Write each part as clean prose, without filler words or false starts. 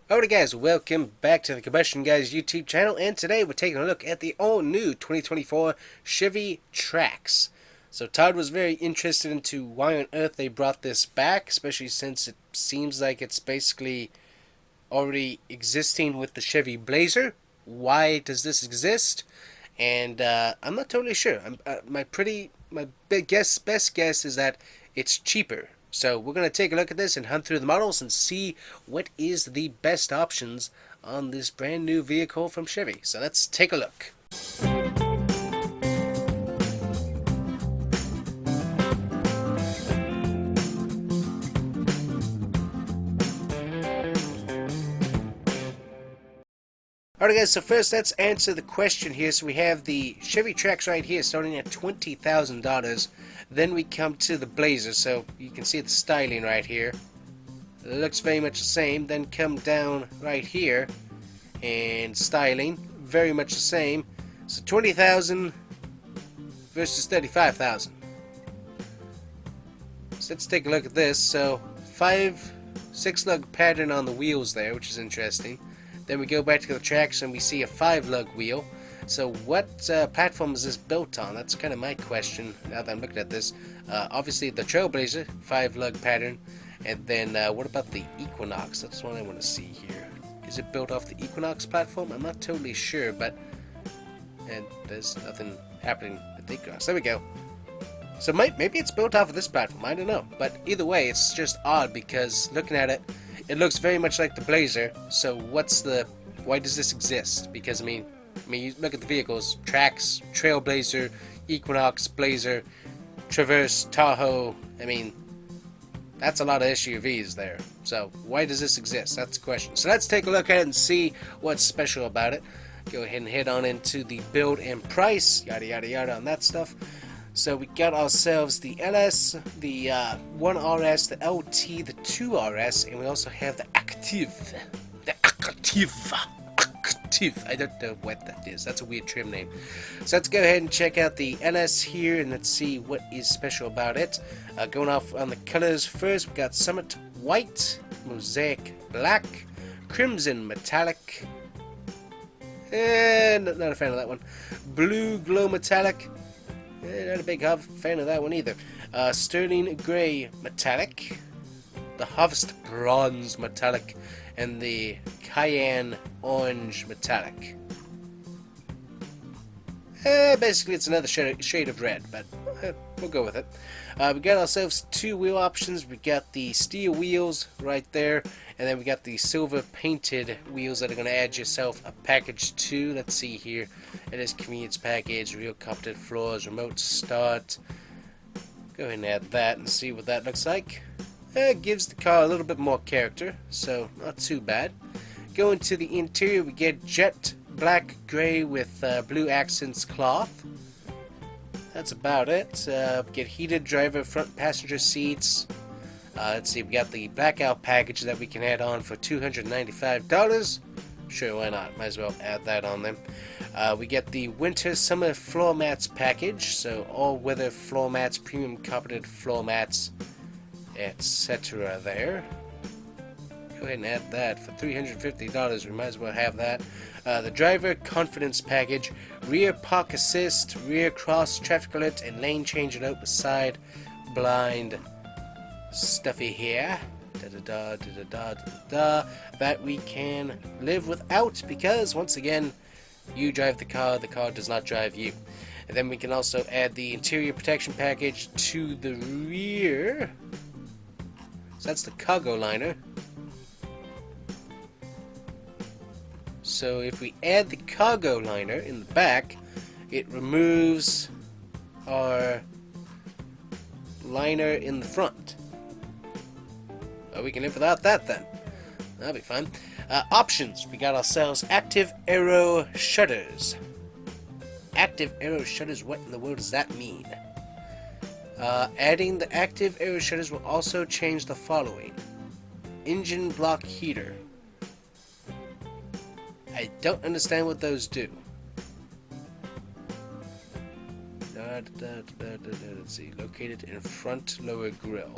Alright guys, welcome back to the Combustion Guys YouTube channel, and today we're taking a look at the all-new 2024 Chevy Trax. So Todd was very interested into why on earth they brought this back, especially since it seems like it's basically already existing with the Chevy Blazer. Why does this exist? And I'm not totally sure. My best guess is that it's cheaper. So we're going to take a look at this and hunt through the models and see what is the best options on this brand new vehicle from Chevy. So let's take a look. Alright guys, so first let's answer the question here. So we have the Chevy Trax right here starting at $20,000. Then we come to the Blazer, so you can see the styling right here. It looks very much the same. Then come down right here and styling, very much the same. So 20,000 versus 35,000. So let's take a look at this. So 6-lug pattern on the wheels there, which is interesting. Then we go back to the tracks and we see a 5-lug wheel. So what platform is this built on? That's kind of my question now that I'm looking at this. Obviously the Trailblazer, 5-lug pattern. And then what about the Equinox? That's what I want to see here. Is it built off the Equinox platform? I'm not totally sure, but... And there's nothing happening with the Equinox. There we go. So maybe it's built off of this platform. I don't know. But either way, it's just odd because looking at it, it looks very much like the Blazer. So why does this exist? Because I mean, you look at the vehicles: Trax, Trailblazer, Equinox, Blazer, Traverse, Tahoe. I mean, that's a lot of SUVs there. So why does this exist? That's the question. So let's take a look at it and see what's special about it. Go ahead and head on into the build and price, yada yada yada on that stuff. So we got ourselves the LS, the 1RS, the LT, the 2RS, and we also have the Active. The Active. Active. I don't know what that is. That's a weird trim name. So let's go ahead and check out the LS here, and let's see what is special about it. Going off on the colors first, we got Summit White, Mosaic Black, Crimson Metallic, and not a fan of that one. Blue Glow Metallic. Not a big fan of that one either. Sterling Grey Metallic, the Harvest Bronze Metallic, and the Cayenne Orange Metallic. Basically, it's another shade of red, but we'll go with it. We got ourselves 2 wheel options. We got the steel wheels right there, and then we got the silver painted wheels that are going to add yourself a package to. Let's see here. It is convenience package, real carpeted floors, remote start. Go ahead and add that and see what that looks like. It gives the car a little bit more character, so not too bad. Going to the interior, we get jet black gray with blue accents cloth. That's about it. Get heated driver front passenger seats. Let's see, we got the blackout package that we can add on for $295. Sure, why not? Might as well add that on them. We get the winter summer floor mats package, so all weather floor mats, premium carpeted floor mats, etc. there. Go ahead and add that for $350. We might as well have that. The driver confidence package, rear park assist, rear cross traffic alert, and lane change alert with side blind stuffy here. That we can live without because once again, you drive the car does not drive you. And then we can also add the interior protection package to the rear. So that's the cargo liner. So if we add the cargo liner in the back, it removes our liner in the front. Oh, we can live without that then. That'll be fun. Options. We got ourselves active aero shutters. Active aero shutters, what in the world does that mean? Adding the active aero shutters will also change the following. Engine block heater. I don't understand what those do. Let's see. Located in front lower grille.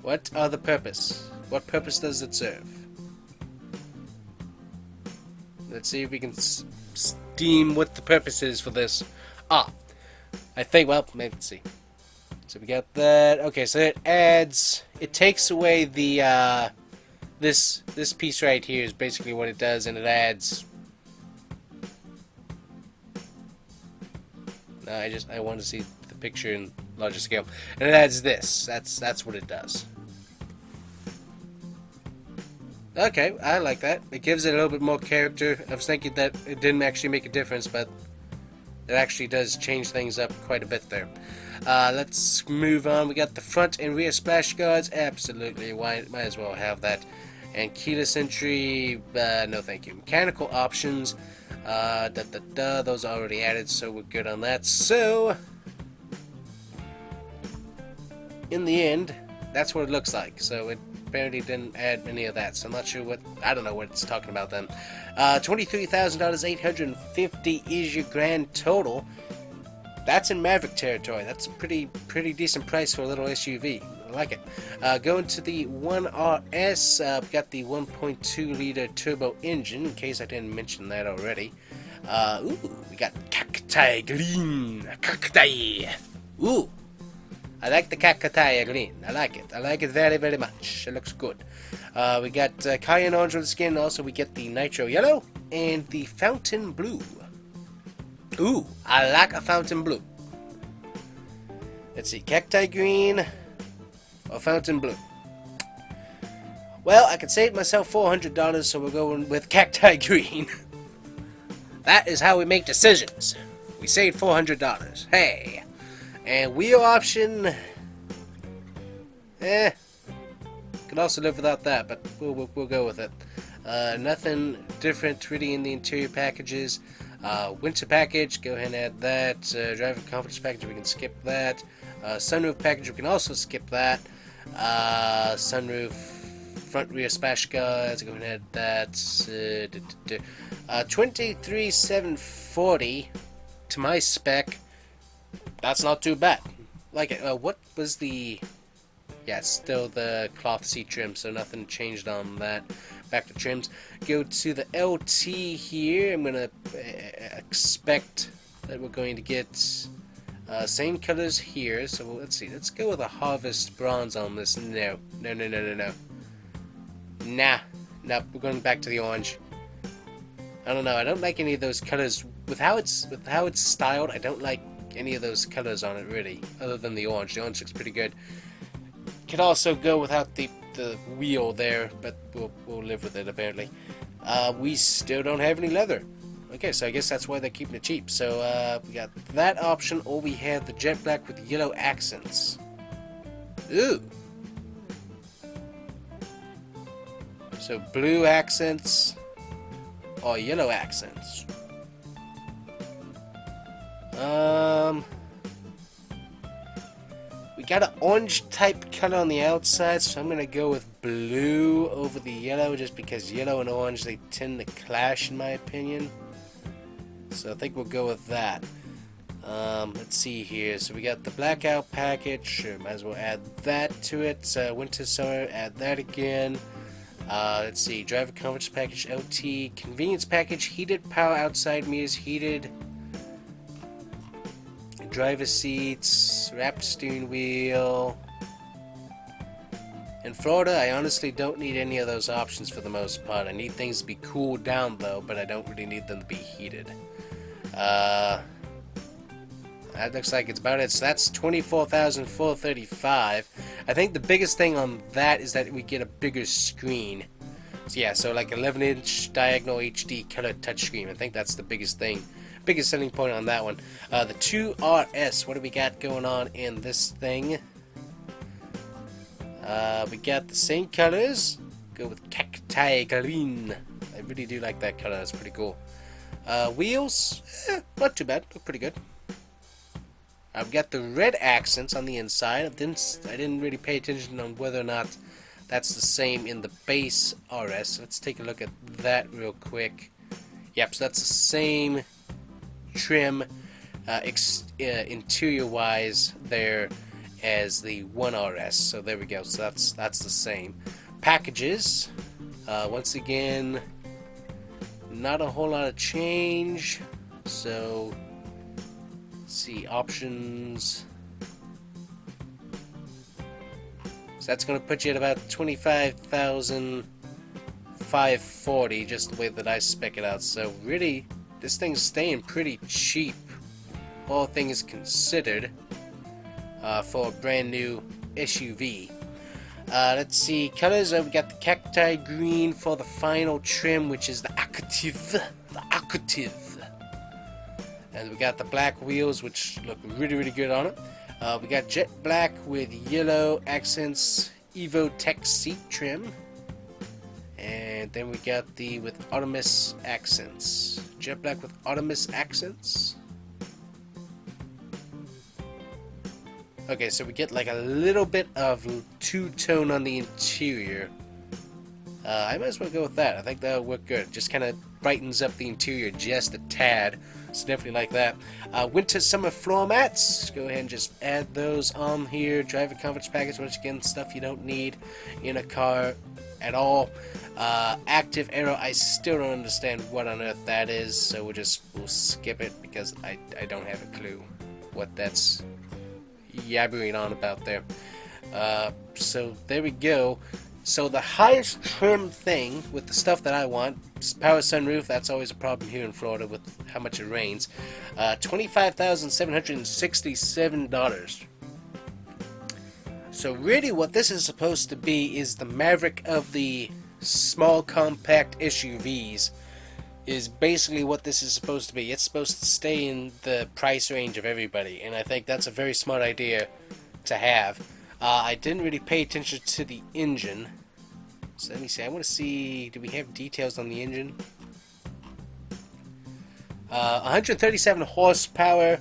What are the purpose? What purpose does it serve? Let's see if we can steam what the purpose is for this. Ah, I think, well, let's see. So we got that. Okay, so it takes away the, this piece right here is basically what it does, and it adds... No, I want to see the picture in larger scale. And it adds this. That's what it does. Okay, I like that. It gives it a little bit more character. I was thinking that it didn't actually make a difference, but it actually does change things up quite a bit there. Let's move on. We got the front and rear splash guards. Absolutely, might as well have that. And keyless entry, no thank you. Mechanical options, those are already added, so we're good on that. So, in the end, that's what it looks like. So it apparently didn't add any of that, so I'm not sure what, I don't know what it's talking about then. $23,000, $850 is your grand total. That's in Maverick territory. That's a pretty decent price for a little SUV. I like it. Going to the 1RS, we got the 1.2 liter turbo engine, in case I didn't mention that already. Ooh, we got Cacti Green. Cacti. Ooh. I like the Cacti Green. I like it. I like it very, very much. It looks good. We got Cayenne Orange on the skin. Also, we get the Nitro Yellow and the Fountain Blue. Ooh, I like a Fountain Blue. Let's see, Cacti Green or Fountain Blue. Well, I could save myself $400, so we're going with Cacti Green. That is how we make decisions. We saved $400. Hey. And wheel option, could also live without that, but we'll go with it. Nothing different really in the interior packages. Winter package, go ahead and add that. Driver confidence package, we can skip that. Sunroof package, we can also skip that. Sunroof, front rear splash guards, go ahead and add that. 23,740 to my spec. That's not too bad. Like, what was the... Yeah, it's still the cloth seat trim, so nothing changed on that. Back to trims. Go to the LT here. I'm going to expect that we're going to get same colors here. So let's see. Let's go with a Harvest Bronze on this. No. Nah. No, we're going back to the orange. I don't know. I don't like any of those colors. With how it's styled, I don't like any of those colors on it really, other than the orange. The orange looks pretty good. Could also go without the wheel there, but we'll live with it apparently. We still don't have any leather. Okay, so I guess that's why they're keeping it cheap. So we got that option, or we have the jet black with yellow accents. Ooh. So blue accents or yellow accents. We got an orange type color on the outside, so I'm gonna go with blue over the yellow, just because yellow and orange, they tend to clash in my opinion. So I think we'll go with that. Let's see here. So we got the blackout package. Sure, might as well add that to it. Winter, summer, add that again. Let's see. Driver confidence package, LT. Convenience package, heated power outside mirrors, heated driver seats, wrapped steering wheel. In Florida, I honestly don't need any of those options for the most part. I need things to be cooled down though, but I don't really need them to be heated. That looks like it's about it. So that's $24,435. I think the biggest thing on that is that we get a bigger screen. So yeah, so like 11-inch diagonal HD color touchscreen. I think that's the biggest thing. Biggest selling point on that one. The 2RS, what do we got going on in this thing? We got the same colors. Go with Cacti Green. I really do like that color. That's pretty cool. Wheels, not too bad. Look pretty good. I've got the red accents on the inside. I didn't really pay attention on whether or not that's the same in the base RS. Let's take a look at that real quick. Yep, so that's the same trim interior wise there, as the 1RS. So there we go. So that's the same. Packages. Once again, not a whole lot of change. So let's see, options. So that's going to put you at about 25,540, just the way that I spec it out. So really, this thing's staying pretty cheap, all things considered, for a brand new SUV. Let's see, colors. We got the cacti green for the final trim, which is the active. And we got the black wheels, which look really, really good on it. We got jet black with yellow accents, Evo Tech seat trim. And then we got the with Optimus accents. Jet black with Optimus accents. Okay, so we get like a little bit of two-tone on the interior. I might as well go with that. I think that'll work good. Just kind of brightens up the interior just a tad. So definitely like that. Winter summer floor mats. Go ahead and just add those on here. Driver comforts package, once again, stuff you don't need in a car at all. Active arrow. I still don't understand what on earth that is, so we'll skip it because I don't have a clue what that's yabbering on about there. So there we go. So the highest trim thing with the stuff that I want, power sunroof. That's always a problem here in Florida with how much it rains. $25,767. So really, what this is supposed to be is the Maverick of the small compact SUVs. Is basically what this is supposed to be. It's supposed to stay in the price range of everybody, and I think that's a very smart idea to have. I didn't really pay attention to the engine, so let me see. I want to see, do we have details on the engine? 137 horsepower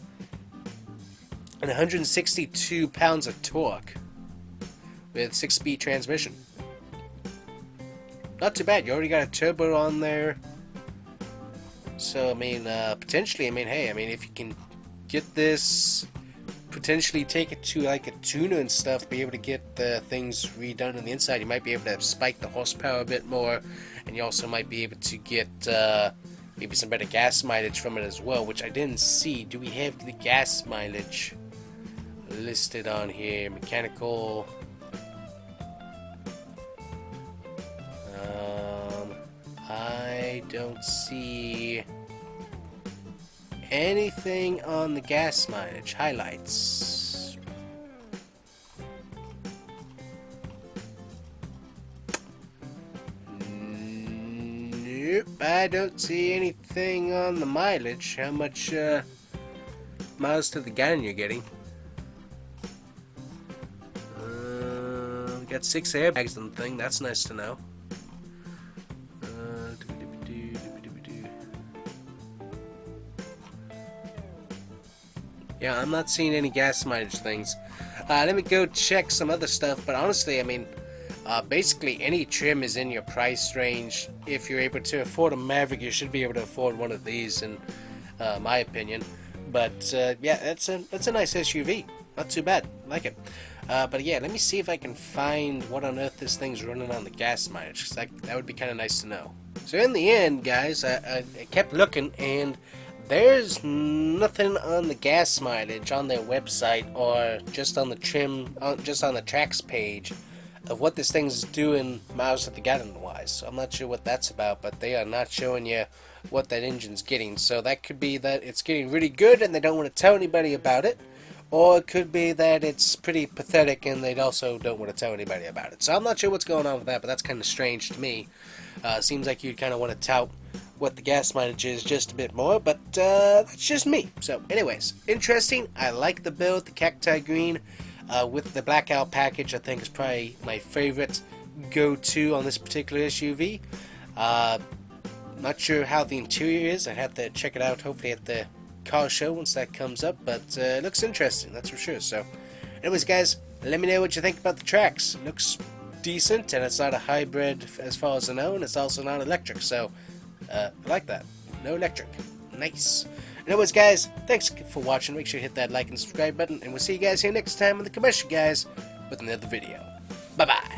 and 162 pounds of torque with 6-speed transmission. Not too bad. You already got a turbo on there. So, I mean, potentially, hey, if you can get this, potentially take it to, like, a tuner and stuff, be able to get the things redone on the inside, you might be able to spike the horsepower a bit more, and you also might be able to get, maybe some better gas mileage from it as well, which I didn't see. Do we have the gas mileage listed on here? Mechanical... I don't see anything on the gas mileage. Highlights. Nope, I don't see anything on the mileage. How much miles to the gallon you're getting. Got 6 airbags on the thing. That's nice to know. Yeah, I'm not seeing any gas mileage things. Let me go check some other stuff, but honestly, basically any trim is in your price range. If you're able to afford a Maverick, you should be able to afford one of these, in my opinion. But yeah, that's a nice SUV. Not too bad. Like it. But yeah, let me see if I can find what on earth this thing's running on the gas mileage, 'cause that would be kind of nice to know. So in the end, guys, I kept looking, and there's nothing on the gas mileage on their website or just on the trim, just on the Trax page of what this thing's doing miles to the gallon wise. So I'm not sure what that's about, but they are not showing you what that engine's getting. So that could be that it's getting really good and they don't want to tell anybody about it, or it could be that it's pretty pathetic and they also don't want to tell anybody about it. So I'm not sure what's going on with that, but that's kind of strange to me. Seems like you'd kind of want to tout what the gas mileage is just a bit more, but that's just me. So anyways, interesting. I like the build, the cacti green with the blackout package. I think is probably my favorite go-to on this particular SUV. Not sure how the interior is. I'd have to check it out hopefully at the car show once that comes up, but it looks interesting, that's for sure. So anyways, guys, let me know what you think about the Trax. It looks decent, and it's not a hybrid as far as I know, and it's also not electric, so I like that. No electric. Nice. Anyways, guys, thanks for watching. Make sure you hit that like and subscribe button, and we'll see you guys here next time on the Combustion Guys with another video. Bye-bye.